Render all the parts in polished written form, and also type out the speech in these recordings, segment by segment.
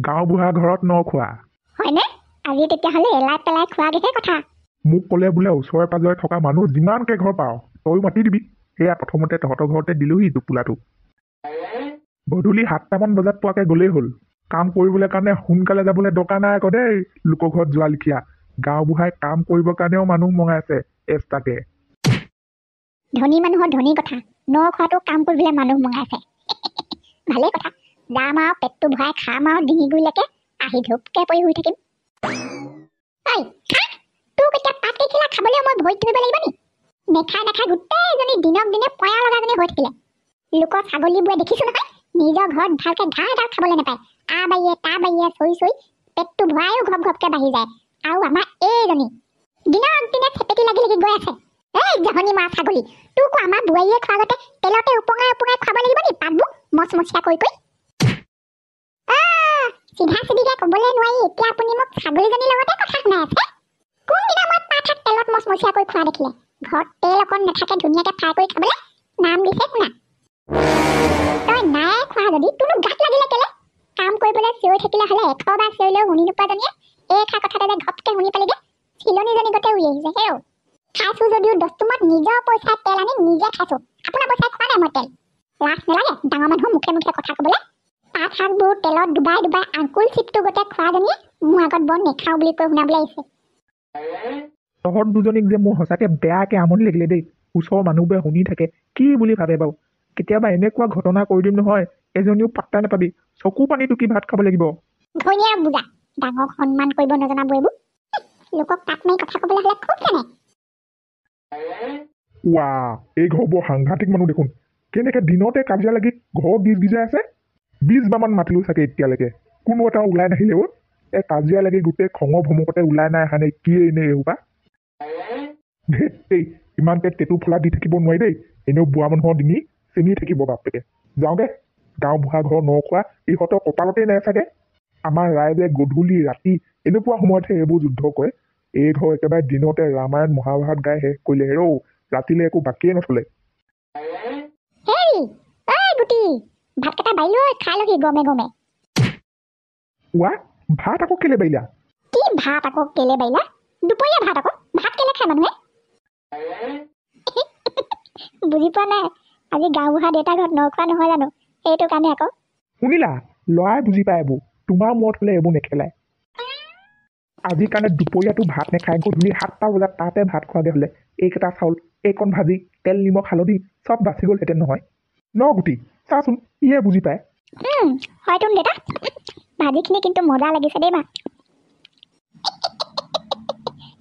গাঁও বুঢ়া ঘৰত ন খোৱা হয়নে? আজি তেতিয়াহ'লে এলাই পেলাই খোৱাগেহে কথা। মোক ক'লে বোলে ওচৰে পাজৰে থকা মানুহ যিমানকে ঘৰ পাওঁ তই মাতি দিবি। সেয়া প্ৰথমতে তহঁতৰ ঘৰতে দিলোহি টোপোলাটো। গধূলি 7টামান বজাত পোৱাকে গ'লেই হ'ল। কাম কৰিবলৈ কাৰণে সোনকালে যাবলৈ দৰকাৰ নাই আকৌ দেই। লোকৰ ঘৰত যোৱা লিখীয়া। গাঁও বুঢ়াই কাম কৰিবৰ কাৰণেও মানুহ মঙাই আছে এক্সট্ৰাকে। ধনী মানুহৰ ধনী কথা, ন খোৱাটো কাম কৰিবলৈ মানুহ মঙাইছে। ভালেই কথা, যাম আৰু পেটটো ভৰাই খাম আৰু ডিঙি গুৰিলৈকে আহি ধূপকে পৰি শুই থাকিম। ঐ খা, তোক এতিয়া পাত কেইখিলা খাবলৈ মই ভৰিত ধৰিব লাগিব নি? নেখাই নেখাই গোটেইজনী দিনক দিনে পয়া লগাজনী হৈ থাকিলে। লোকৰ ছাগলীবোৰে দেখিছো নহয়, নিজৰ ঘৰত ভালকে ঘাঁহ এডাল খাবলৈ নাপায়। আ বাৰীয়ে তা বাৰীয়ে চৰি চৰি পেটটো ভৰাইও ঘপ ঘপকে বাঢ়ি যায়। আৰু আমাৰ এইজনী দিনক দিনে চেপেটি লাগি লাগি গৈ আছে। এই জহনী মৰা ছাগলী, তোকো আমাৰ বোৱাৰীয়ে খোৱাগতে তেলতে উপঙাই উপঙাই খুৱাব লাগিব নি পাতবোৰ মচমচীয়া কৰি কৰি? চিধা চিধিকে ক'বলৈ নোৱাৰি এতিয়া আপুনি মোক ছাগলীজনীৰ লগতে কথা শুনাই আছে। কোনদিনা মই পাত শাক তেলত মচমচীয়া কৰি খোৱা দেখিলে? ঘৰত তেল অকণ নাথাকে ধুনীয়াকে ফ্ৰাই কৰি খাবলৈ নাম দিছে শুনা। তই নাই খোৱা যদি তোৰনো গাত লাগিলে কেলে? কাম কৰিবলৈ চিঞৰি থাকিলে হ'লে 100 বাৰ চিঞৰিলেও শুনি নোপোৱাজনীয়ে এইষাৰ কথাতে যে ঘপকে শুনি পালেগে চিলনীজনী গতে উৰি আহিছে। হেও খাইছো যদিও 10 টুমত নিজৰ পইচাৰ তেল আনি নিজে খাইছো। আপোনাৰ পইচাই খোৱা নাই মই তেল। লাজ নালাগে ডাঙৰ মানুহৰ মুখে মুখে কথা ক'বলৈ? পাত শাকবোৰ তেলত ডুবাই ডুবাই আংকুল চিপটো গোটে খোৱাজনীয়ে মোৰ আগত বৰ নেখাওঁ বুলি কৈ শুনাবলৈ আহিছে। তহঁত দুজনীক যে মোৰ সঁচাকে বেয়াকে আমনি লাগিলে দেই। ওচৰৰ মানুহবোৰে শুনি থাকে কি বুলি ভাবে বাৰু? কেতিয়াবা এনেকুৱা ঘটনা কৰি দিম নহয়, এজনীও পাত্তা নাপাবি। চকু পানী টুকি ভাত খাব লাগিব। ঘৈণীয়েৰ বুজা, ডাঙৰক সন্মান কৰিব নজনাবোৰ এইবোৰ। লোকক তাক মাৰি কথা ক'বলৈ হ'লে খুব জানে। এই ঘৰ বৰ সাংঘাতিক মানুহ দেখোন। কেনেকে দিনতে কাজিয়া লাগি ঘৰ গিজাই আছে। 20 বাৰমান মাতিলো চাগে এতিয়ালৈকে, কোনো এটা ওলাই নাহিলে। এই কাজিয়া লাগি গোটেই খঙৰ ভমকতে ওলাই নাই অহা নে কি এনেই এইসোপা? ধেৎ ইমানকে টেটু ফলা দি থাকিব নোৱাৰি দেই। এনেও বুঢ়া মানুহৰ ডিঙি চিনি থাকিব বাপেকে। যাওঁগে, গাঁও বুঢ়া ঘৰ ন খোৱা ইহঁতৰ কপালতেই নাই চাগে। আমাৰ ৰাইজে গধূলি ৰাতি এনেকুৱা সময়তহে এইবোৰ যুদ্ধ কৰে। এই ঘৰ একেবাৰে দিনতে ৰামায়ণ মহাভাৰত গাই শেষ কৰিলে হেৰৌ, ৰাতিলে একো বাকিয়ে নথলে। ভাতকেইটা বাঢ়িলৈ খাই লহি গমে গমে। ভাত আকৌ কেলে বাঢ়িলা? কি ভাত আকৌ কেলে বাঢ়িলা? দুপৰীয়া ভাত আকৌ, ভাত কেলে খাই মানুহে? বুজি পোৱা নাই? আজি গাঁও বুঢ়া দেউতাৰ ঘৰত ন খোৱা নহয় জানো, সেইটো কাৰণে আকৌ। শুনিলা, লৰাই বুজি পায় এইবোৰ। তোমাৰ মূৰত হলে এইবোৰ নেখেলাই। আজিৰ কাৰণে দুপৰীয়াটো ভাত নেখাই গধূলি 7টা বজাত তাতে ভাত খোৱাগে হলে এইকেইটা চাউল, এইকণ ভাজি, তেল নিমখ হালধি চব বাচি গ'লহেঁতেন নহয়। ন গুটি চাচোন, ইয়ে বুজি পায়। হয়তো দেউতা, ভাজিখিনি কিন্তু মজা লাগিছে দেই মা।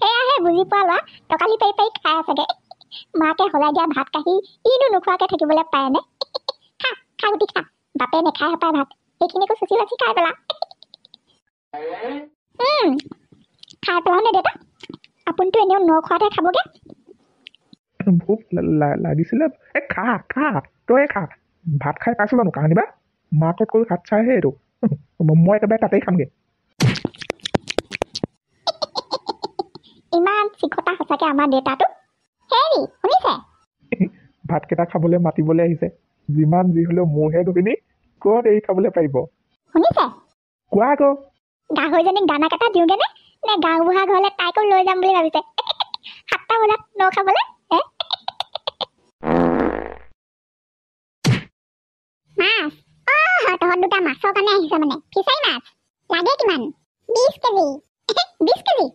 এয়াহে বুজি পোৱা লোৱা, টকালি পাৰি পাৰি খাই আছেগে। মাকে সলাই দিয়া ভাত কাঢ়ি ইনো নোখোৱাকে থাকিবলৈ পাৰেনে? খা খা গুটি খা, বাপে নেখাই হপায় ভাত, সেইখিনিকো চুচি বাচি খাই পেলা। খাই পেলাও নে দেউতা? আপুনিতো এনেও ন খোৱাতে খাবগে। ভোক লাগিছিলে। খা খা, তই খা। ভাত খাই পাইছো জানো কাহানিবা? মাকতকৈ হাত চাইহে এইটো। মই একেবাৰে তাতেই খামগে। ইমান চিকতা সঁচাকে আমাৰ দেউতাটো। হেৰি শুনিছে? ভাতকেইটা খাবলৈ মাতিবলৈ আহিছে। যিমান যি হলেও মোৰহে গভিনী, ক'ত এৰি খাবলৈ পাৰিব? শুনিছে? কোৱা আকৌ। গাহৰিজনীক দানা কেইটা দিওঁগে নে গাঁও বুঢ়া ঘৰলে তাইকো লৈ যাম বুলি ভাবিছে? 7টা বজাত ন খাবলৈ। মাছ? তহঁত দুটা মাছৰ কাৰণে আহিছে মানে? ফিচাৰী মাছ লাগে কিমান? 20 কেজি। 20 কেজি?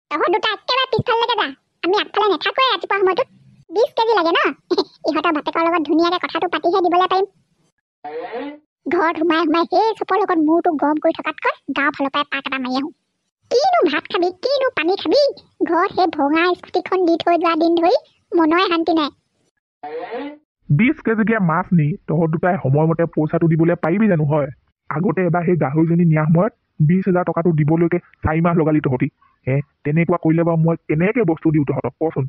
তহঁত দুটা একেবাৰে পিছফাললৈকে যা, আমি আগফালে নেথাকোৱে ৰাতিপুৱা সময়টোত। 20 কেজি লাগে ন? ইহঁতৰ বাপেকৰ লগত ধুনীয়াকে কথাটো পাতিহে দিবলৈ পাৰিম। ঘৰত সোমাই সোমাই সেই চপৰ লগত মূৰটো গৰম কৰি থকাতকৈ গাঁৱৰ ফালৰ পৰাই পাক এটা মাৰি আহোঁ। কিনো ভাত খাবি, কিনো পানী খাবি? ঘৰত সেই ভঙা স্কুটিখন দি থৈ যোৱা দিন ধৰি মনৰে শান্তি নাই। 20 কেজিকে মাছ নি তহঁত দুটাই সময়মতে পইচাটো দিবলৈ পাৰিবি জানো? হয়, আগতে এবাৰ সেই গাহৰিজনী নিয়াৰ সময়ত 20,000 টকাটো দিবলৈকে 4 মাহ লগালি তহঁতি। তেনেকুৱা কৰিলে বাৰু মই কেনেকে বস্তু দিওঁ তহঁতক কচোন?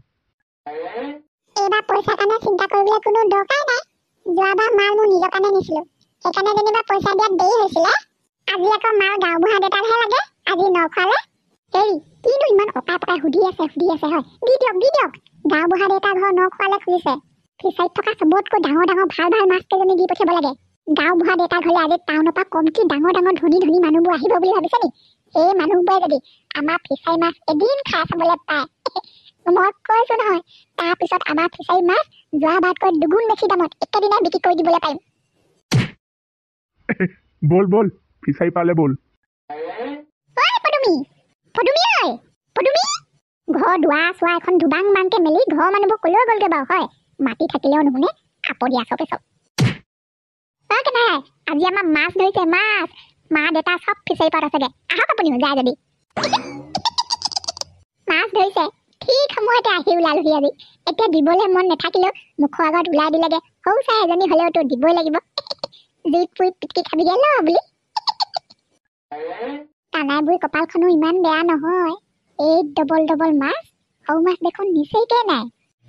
এইবাৰ পইচাৰ কাৰণে চিন্তা কৰিবলৈ কোনো দৰকাৰ নাই। যোৱাবাৰ মাল মোৰ নিজৰ কাৰণে নিছিলো, সেইকাৰণে যেনিবা পইচা দিয়াত দেৰি হৈছিলে। আজি আকৌ মাল গাঁও বুঢ়া দেউতাৰহে লাগে, আজি ন খোৱালে। হেৰি কিনো ইমান অকাই পকাই সুধি আছে হয়? দি দিয়ক। গাঁও বুঢ়া দেউতাৰ ঘৰ ন খোৱালে খুলিছে। ফিচাৰীত থকা চবতকৈ ডাঙৰ ডাঙৰ ভাল ভাল মাছ কেইজনী দি পঠিয়াব লাগে। গাঁও বুঢ়া দেউতা ঘৰলৈ আজি টাউনৰ পৰা কমটি ডাঙৰ ডাঙৰ ধনী ধনী মানুহবোৰ আহিব বুলি ভাবিছে নি? সেই মানুহবোৰে যদি আমাৰ ফিচাৰী মাছ এদিন খাই চাবলৈ পায়, মই কৈছো নহয়, তাৰপিছত আমাৰ ফিচাৰী মাছ যোৱাবাৰতকৈ দুগুণ বেছি দামত একেদিনাই বিক্ৰী কৰি দিবলৈ পাৰিম। বল বল ফিচাৰী পালে বল। ঘৰ দুৱাৰ চোৱা এখন ধুবাং বাংকে মেলি ঘৰৰ মানুহবোৰ কলৈ গ'লগে বাৰু? হয়, মাতি থাকিলেও নুশুনে, আপদীয়া চবে চব। কেনাই আজি আমাৰ মাছ ধৰিছে, মাছ। মা দেউতা চব ফিচাৰী পাত আছেগে, আহক আপুনিও যায় যদি। মাছ ধৰিছে, ঠিক সময়তে আহি ওলালোহি আজি। এতিয়া দিবলৈ মন নাথাকিলেও মুখৰ আগত ওলাই দিলেগে, সৰু চাই এজনী হলেওতো দিবই লাগিব। জুইত পুৰি পিটকি খাবিগে ল বুলি। কানাই বুঢ়ী কপালখনো ইমান বেয়া নহয়, এই ডবল ডবল মাছ, সৰু মাছ দেখোন নিচেইকে নাই।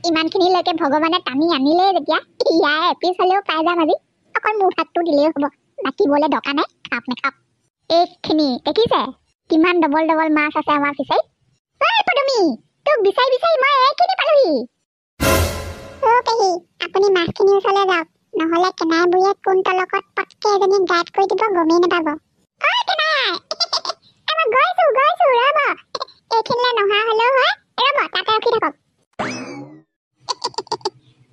ইমানখিনিলৈকে ভগৱানে টানি আনিলেই যেতিয়া ইয়াৰ এপিচ হলেও পাই যাম আজি। অকল মোৰ ভাতটো দিলেই হ'ব, বাকিবলৈ দৰকাৰ নাই, খাওক নাখাওক। এইখিনি দেখিছে কিমান ডবল ডবল মাছ আছে আমাৰ ফিচাৰীত? তোক বিচাৰি বিচাৰি মই এইখিনি পালোহি। পেহী, আপুনি মাছখিনি ওচৰলৈ যাওক, নহলে কেনাই বুঢ়ীয়ে কোন তলকত পটকে এজনী গাইড কৰি দিব, গমেই নাপাব। গৈছো ৰব, এইখিনিলে নহা হলেও হয়, ৰব তাতে ৰখি থাকক।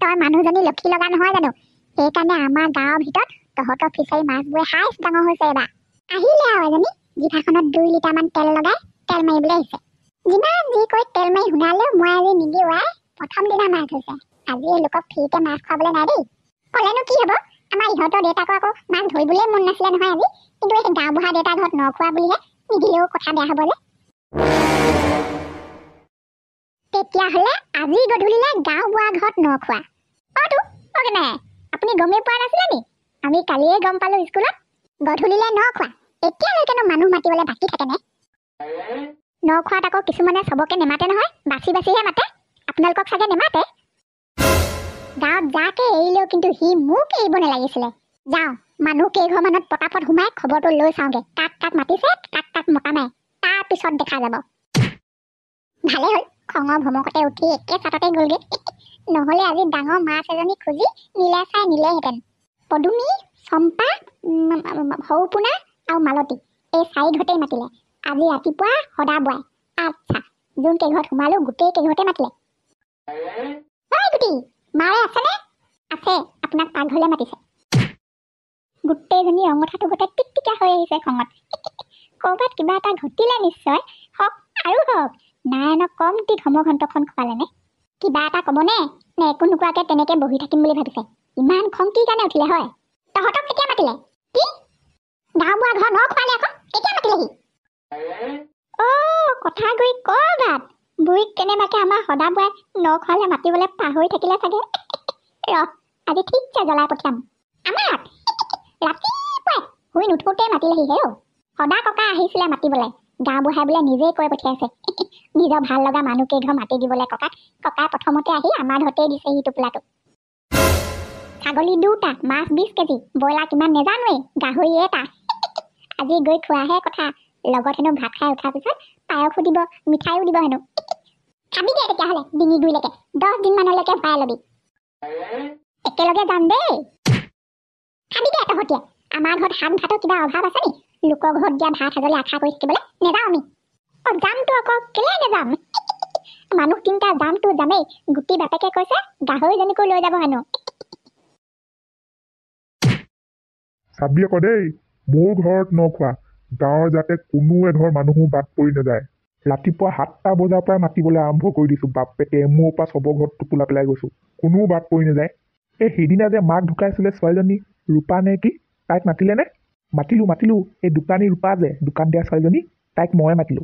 তই মানুহজনী লক্ষী লগা নহয় জানো? সেইকাৰণে আমাৰ গাঁৱৰ ভিতৰত তহঁতৰ ফিচাৰী মাছবোৰে হাইচ ডাঙৰ হৈছে এবাৰ। আহিলে আৰু এজনী জিভাখনত 2 লিটাৰমান তেল লগাই তেল মাৰিবলৈ আহিছে। যিমান যি কৈ তেল মাৰি শুনালেও মই আজি নিদিওৱাই প্ৰথম দিনা মাছ হৈছে। আজি এই লোকক ফ্ৰীতে মাছ খুৱাবলৈ নাই দেই। ক'লেনো কি হ'ব, আমাৰ ইহঁতৰ দেউতাকো আকৌ মাছ ধৰিবলৈ মন নাছিলে নহয় আজি, কিন্তু এই গাঁও বুঢ়া দেউতাৰ ঘৰত নখোৱা বুলিহে নিদিলেও কথা বেয়া হ'ব যে। তেতিয়াহ'লে আজি গধূলিলে গাঁও বুঢ়া ঘৰত নখোৱা। নাই আপুনি গমেই পোৱা নাছিলে নি? আমি কালিয়ে গম পালো স্কুলত, গধূলিলে নখোৱা। এতিয়ালৈকেনো মানুহ মাতিবলৈ বাকী থাকেনে? নখোৱাত আকৌ কিছুমানে চবকে নেমাতে নহয়, বাচি বাচিহে মাতে। আপোনালোকক চাগে নেমাতে? গাঁৱত যাকে এৰিলেও কিন্তু সি মোক এৰিব নালাগিছিলে। যাওঁ, মানুহ কেইঘৰ মানত পটাপট সোমাই খবৰটো লৈ চাওঁগে, কাক কাক মাতিছে, কাক কাক মতা নাই, তাৰপিছত দেখা যাব। ভালে হ'ল, খঙৰ ভমকতে উঠি একে চাটতে গ'লগে। নহলে আজি ডাঙৰ মাছ এজনী খুজি নিলে চাই নিলেহেঁতেন। পদুমী, চম্পা, সৰুপোনা আৰু মালতী, এই 4 ঘৰতেই মাতিলে। আজি ৰাতিপুৱা সদা বুৱাই। আচ্ছা, যোন কেইঘৰত সোমালো গোটেই কেইঘৰতে মাতিলে। গুটি, মাৰে আছেনে? আছে, আপোনাক পাকঘৰলৈ মাতিছে। গোটেইজনী ৰঙঠাটো গোটেই টিকটিকা হৈ আহিছে খঙত। ক'ৰবাত কিবা এটা ঘটিলে নিশ্চয়, হওক আৰু হওক। নাৰায়ণক কমটি ধৰ্মঘণ্টখন খোৱালেনে? কিবা এটা ক'বনে? নে একো নোকোৱাকে তেনেকে বহি থাকিম বুলি ভাবিছে? ইমান খং কি কাৰণে উঠিলে হয়? তহঁতক কেতিয়া মাতিলে? কি গাঁও বুঢ়া ঘৰ নখোৱালে আকৌ? কেতিয়া মাতিলেহি? কথা গৈ ক'ৰবাত বুঢ়ীক কেনেবাকে আমাৰ সদা বুঢ়াই নখোৱালে মাতিবলৈ পাহৰি থাকিলে চাগে। আজি ঠিকছে জ্বলাই পঠিয়াম। আমাক ৰাতিপুৱাই শুই নুঠোতেই মাতিলেহি হে। সদা ককা আহিছিলে মাতিবলৈ, গাঁও বুঢ়াই বোলে নিজেই কৈ পঠিয়াইছে নিজৰ ভাল লগা মানুহ কেইঘৰ মাতি দিবলৈ ককাক। ককাই প্ৰথমতে আহি আমাৰ ঘৰতেই দিছে সি টোপোলাটো। ছাগলী 2টা, মাছ 20 কেজি, ব্ৰইলাৰ কিমান নেজানোৱেই, গাহৰি 1টা। আজি গৈ খোৱাহে কথা। লগত হেনো ভাত খাই উঠাৰ পিছত পায়সো দিব, মিঠাইও দিব হেনো। খাবি দে তেতিয়াহ'লে ডিঙি গুৰিলৈকে, 10 দিনমানলৈকে ভৰাই ল'বি। একেলগে যাম দেই। খাবি দে তহঁতিয়ে। আমাৰ ঘৰত হাত ভাতৰ কিবা অভাৱ আছে নি? লোকৰ ঘৰত দিয়া ভাত সাজলে আশা কৰি থাকিবলৈ নেযাওঁ আমি। যামতো আকৌ, কেলে নেযাম? মানুহ 3টা যামতো যামেই। গুটি বাপেকে কৈছে গাহৰিজনীকো লৈ যাব হেনো। চাবি আকৌ দেই, মোৰ ঘৰত নখোৱা। গাঁৱৰ যাতে কোনো এঘৰ মানুহো বাদ পৰি নাযায়। ৰাতিপুৱা 7টা বজাৰ পৰাই মাতিবলৈ আৰম্ভ কৰি দিছো। বাপেকে মোৰ পৰা চবৰ ঘৰত টোপোলা পেলাই গৈছো, কোনো বাদ পৰি নাযায়। এই সেইদিনা যে মাক ঢুকাইছিলে ছোৱালীজনী, ৰূপা নে কি, তাইক মাতিলেনে? মাতিলো। এই দোকানী ৰূপা যে, দোকান দিয়া ছোৱালীজনী, তাইক মই মাতিলো।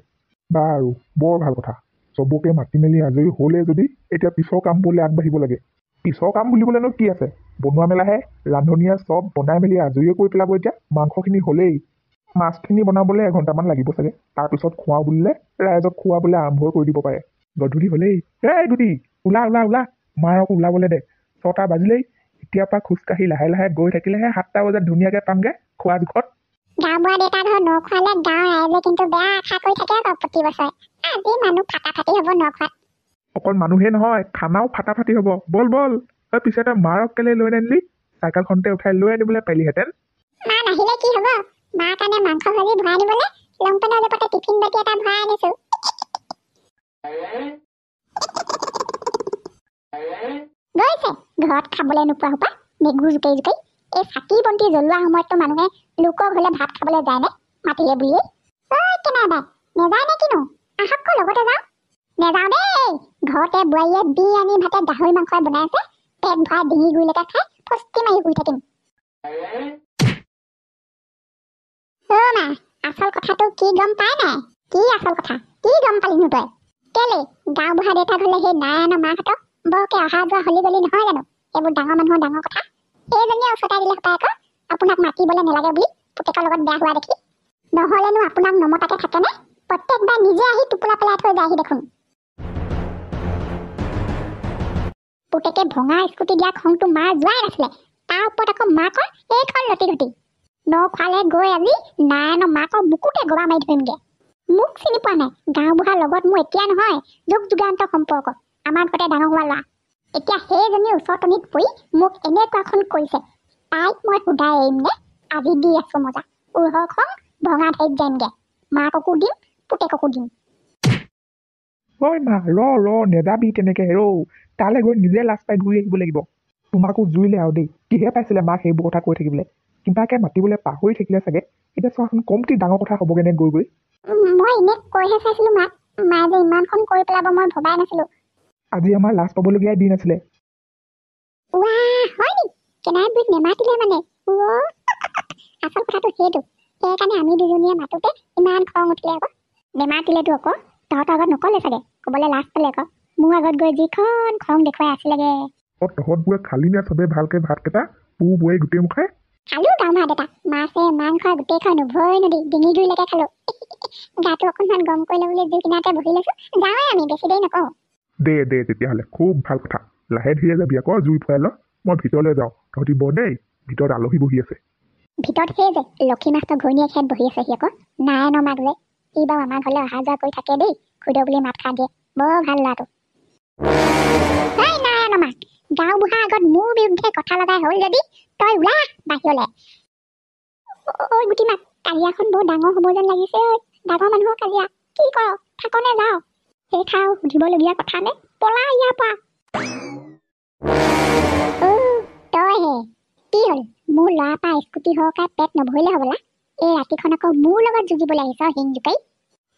বাৰু, বৰ ভাল কথা। চবকে মাতি মেলি আজৰি হ'লে যদি এতিয়া পিছৰ কামবোৰলৈ আগবাঢ়িব লাগে। পিছৰ কাম বুলিবলৈনো কি আছে, বনোৱা মেলাহে। ৰান্ধনীয়ে চব বনাই মেলি আজৰিয়ে কৰি পেলাব। এতিয়া মাংসখিনি হ'লেই, মাছখিনি বনাবলৈ 1 ঘণ্টামান লাগিব চাগে। তাৰপিছত খুৱাওঁ বুলিলে ৰাইজক খুৱাবলৈ আৰম্ভ কৰি দিব পাৰে। গধূলি হ'লেই। এই গুটি, ওলা, মাৰক ওলাবলৈ দে। 6টা বাজিলেই। এতিয়াৰ পৰা খোজকাঢ়ি লাহে লাহে গৈ থাকিলেহে 7টা বজাত ধুনীয়াকৈ পামগে খোৱা জোখত। গাঁও বুঢ়া দেউতাৰ ঘৰ নখোৱালে গাঁৱৰ ৰাইজে কিন্তু বেয়া আশা কৰি থাকে আকৌ প্ৰতি বছৰে। আজি মানুহ ফাটাফাটি হ'ব নখোৱাত। অকল মানুহে নহয়, খানাও ফাটাফাটি হ'ব। বল পিছে তই মাৰক কেলে লৈ নানিলি? চাইকেলখনতে উঠাই লৈ আনিবলৈ পাৰিলিহেঁতেন। মা নাহিলে কি হ'ব? মাৰ কাৰণে মাংস ভাজি ভৰাই আনিবলৈ লংপেনৰ লগতে টিফিন বাতি এটা ভৰাই আনিছো। গৈছে ঘৰত খাবলৈ নোপোৱা সোপা নেগুৰ জোকাৰি জোকাৰি। এই চাকি বন্তি জ্বলোৱা সময়ততো মানুহে লোকৰ ঘৰলে ভাত খাবলৈ যায় নে মাতিলে বুলিয়ে? কেনেবাই নেযায় নে কিনো? আহক লগতে যাওঁ। নেযাওঁ দেই, ঘৰতে বোৱাৰীয়ে দি আনি ভাতে গাহৰি মাংসই বনাই আছে, পেট ভৰাই ডিঙি গুৰিলৈকে খাই ফষ্টি মাৰি শুই থাকিম। মা, আচল কথাটো কি গম পাই নাই? কি আচল কথা? কি গম পালিনো তই? কেলে গাঁও বুঢ়া দেউতা ঘৰলে সেই নাৰায়ণৰ মাকহঁতক বৰকে অহা যোৱা হলি গলি নহয় জানো? এইবোৰ ডাঙৰ মানুহৰ ডাঙৰ কথা। এইজনীয়ে ওচৰতে দিলে সপাই আকৌ আপোনাক মাতিবলৈ নেলাগে বুলি পুতেকৰ লগত বেয়া হোৱা দেখি। নহ'লেনো আপোনাক নমতাকে থাকেনে? প্ৰত্যেকবাৰ নিজে আহি টোপোলা পেলাই থৈ যায়হি দেখোন। পুতেকে ভঙা স্কুটি দিয়া খংটো মাৰ যোৱাই নাছিলে, তাৰ ওপৰত আকৌ মাকৰ এইখন লতি ঘটি। নখোৱালে গৈ আজি নাৰায়ণৰ মাকৰ বুকুতে গবা মাৰি ধৰিমগে। মোক চিনি পোৱা নাই? গাঁও বুঢ়াৰ লগত মোৰ এতিয়া নহয়, যুগ যুগান্ত সম্পৰ্ক। আমাৰ ঘৰতে ডাঙৰ হোৱা ল'ৰা। এতিয়া সেইজনী ওচৰটনিত পৰি মোক এনেকুৱাখন কৰিছে, তাইক মই সুধাই এৰিম নে? আজি দি আছো মজা। উৰহৰ খং ভঙা ঠাইত যামগে। মাককো দিম, পুতেককো দিম। ঐ মা, নেযাবি তেনেকে তালৈ গৈ নিজে লাজ পাই ঘূৰি আহিব লাগিব। তোমাকো জুইলে আৰু দেই, কিহে পাইছিলে মাক সেইবোৰ কথা কৈ থাকিবলৈ? কিবাকে মাতিবলৈ পাহৰি থাকিলে চাগে। এতিয়া চোৱাচোন কমটি ডাঙৰ কথা হ'বগেনে গৈ গৈ। মই এনে কৈহে চাইছিলো মাক, মায়ে যে ইমানখন কৰি পেলাব মই ভবাই নাছিলো। আজি আমাৰ লাজ পাবলগীয়া দিন আছিলে। হয় নি? কেনাই বুইক নেমাতিলে মানে? আচল কথাটো সেইটো। সেইকাৰণে আমি দুজনীয়ে মাতোতে ইমান খং উঠিলে আকৌ। নেমাতিলেতো আকৌ তহঁতৰ আগত নকলে চাগে, ক'বলৈ লাজ পালে আকৌ। মোৰ আগত গৈ যিখন খং দেখুৱাই আছিলেগে। তহঁতবোৰে খালি নে চবে ভালকে ভাতকেইটা? পু বৈ গোটেই মুখাই খালো গাঁও ভাত এটা, মাছে মাংস গোটেইখন উভৈ নদী ডিঙি গুৰিলৈকে খালো। গাটো অকণমান গৰম কৰিলে বুলি জুই কিনাৰতে বহি লৈছো। যাওঁৱে আমি, বেছি দেৰি নকওঁ। দে তেতিয়াহ'লে খুব ভাল কথা। লাহে ধীৰে যাবি আকৌ, জুই ফুৱাই ল। মই ভিতৰলৈ যাওঁ, তহঁতি বৰ দেই, ভিতৰত আলহী বহি আছে। ভিতৰত সেই যে লক্ষী মাষ্টৰ ঘৈণীয়েক হেত বহি আছেহি আকৌ, নাৰায়ণৰ মাক যে। ই বাৰু আমাৰ ঘৰলৈ অহা যোৱা কৰি থাকে দেই, খুদে বুলি মাত খাৰ দিয়ে। বৰ ভাল ল'ৰাটো। নাৰায়ণৰ মাক, গাঁও বুঢ়াৰ আগত মোৰ বিৰুদ্ধে কথা লগাই হ'ল যদি তই ওলা বাহিৰলে। গুটি মাক, কাজিয়াখন বৰ ডাঙৰ হ'ব যেন লাগিছে। ডাঙৰ মানুহৰ কাজিয়া, কি কৰ? থাকনে যাওঁ? সেই খাও সুধিবলগীয়া কথা নে? পলা ইয়াৰ পৰা। তইহে কি হ'ল? মোৰ ল'ৰাৰ পৰা স্কুটি সহকাৰে পেট নভৰিলে হ'বলা? এই ৰাতিখন আকৌ মোৰ লগত যুঁজিবলৈ আহিছ হিং জোকাৰি?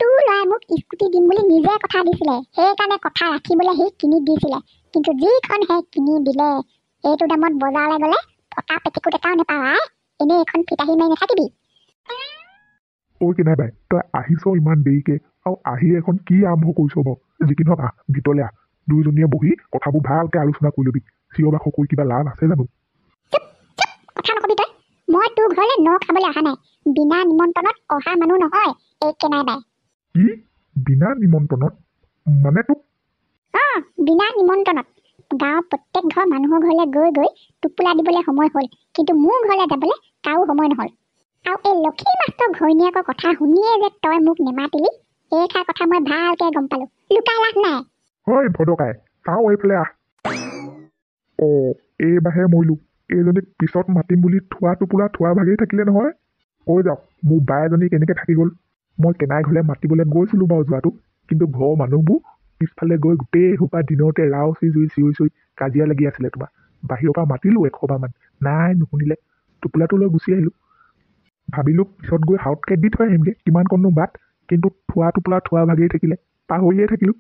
তোৰ ল'ৰাই মোক স্কুটি দিম বুলি নিজে কথা দিছিলে, সেইকাৰণে কথা ৰাখিবলৈ সি কিনি দিছিলে। কিন্তু যিখন হে কিনি দিলে, এইটো দামত বজাৰলৈ গ'লে ফটা পেটিকোট এটাও নেপাওঁ। এনেই এখন ফিতাহী মাৰি নাথাকিবি। কেনাই বাই, তই আহিছ ইমান দেৰিকে, আৰু আহি এখন কি আৰম্ভ কৰিছ বাৰু? যি কি নহওক আহ, ভিতৰলৈ আহ। দুয়োজনীয়ে বহি কথাবোৰ ভালকে আলোচনা কৰি ল'বি। চিঞৰ বাখৰ কৰি কিবা লাভ আছে জানো? কথা নকবি তই। মই তোৰ ঘৰলৈ ন খাবলৈ অহা নাই। বিনা নিমন্ত্ৰণত অহা মানুহ নহয় এই কেনাই বাই। কি বিনা নিমন্ত্ৰণত? মানে তোক বিনা নিমন্ত্ৰণত গাঁৱৰ প্ৰত্যেক ঘৰ মানুহৰ ঘৰলৈ গৈ গৈ টোপোলা দিবলৈ সময় হ'ল, কিন্তু মোৰ ঘৰলৈ যাবলৈ কাৰো সময় নহ'ল। আৰু এই লক্ষী মাষ্টৰ ঘৈণীয়েকৰ কথা শুনিয়ে যে তই মোক নেমাতিলি, এইষাৰ কথা মই ভালকে গম পালো। লুকাই লাভ নাই। হয় ভদকাই, চাওঁ এইফালে আহ। এইবাৰহে মৰিলো। এইজনীক পিছত মাতিম বুলি থোৱা টোপোলা থোৱা ভাগেই থাকিলে নহয়। কৈ যাওক, মোৰ বাই এজনী কেনেকে থাকি গ'ল। মই কেনাই ঘৰলৈ মাতিবলৈ গৈছিলো বাৰু যোৱাটো, কিন্তু ঘৰৰ মানুহবোৰ পিছফালে গৈ গোটেই সোপা দিনতে ৰাও চিৰি চিঞৰি কাজিয়া লাগি আছিলে। তোমাৰ বাহিৰৰ পৰা মাতিলো 100 মান, নাই নুশুনিলে। টোপোলাটো লৈ গুচি আহিলো। ভাবিলো পিছত গৈ হাউতকে দি থৈ আহিমগে, কিমান কণনো বাট। কিন্তু থোৱা টোপোলা থোৱা ভাগেই থাকিলে, পাহৰিয়ে থাকিলো।